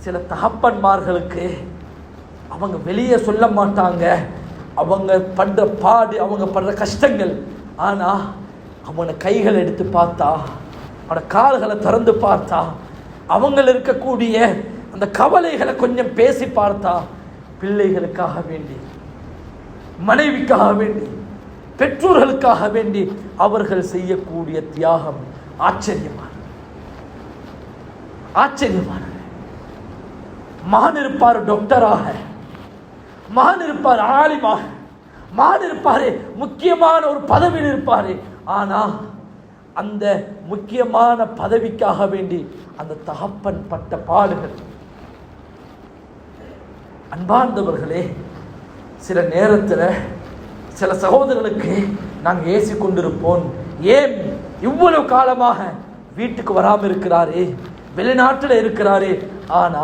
சில தகப்பன்மார்களுக்கு அவங்க வெளியே சொல்ல மாட்டாங்க, அவங்க படுற பாடு, அவங்க படுற கஷ்டங்கள். ஆனால் அவனை கைகளை எடுத்து பார்த்தா, அவனோட கால்களை திறந்து பார்த்தா, அவங்கள் இருக்கக்கூடிய அந்த கவலைகளை கொஞ்சம் பேசி பார்த்தா, பிள்ளைகளுக்காக வேண்டி, மனைவிக்காக வேண்டி, பெற்றோர்களுக்காக வேண்டி அவர்கள் செய்யக்கூடிய தியாகம் ஆச்சரியமானது. மகன் இருப்பார் டாக்டராக, மகன் இருப்பார் ஆலிமாக, மகன் இருப்பாரு முக்கியமான ஒரு பதவியில் இருப்பாரு. ஆனா அந்த முக்கியமான பதவிக்காக வேண்டி அந்த தகப்பன் பட்ட பாடுகள். அன்பார்ந்தவர்களே, சில நேரத்தில் சில சகோதரர்களுக்கு நாங்கள் ஏசி கொண்டிருப்போம், ஏன் இவ்வளவு காலமாக வீட்டுக்கு வராமல் இருக்கிறாரே, வெளிநாட்டில் இருக்கிறாரே. ஆனால்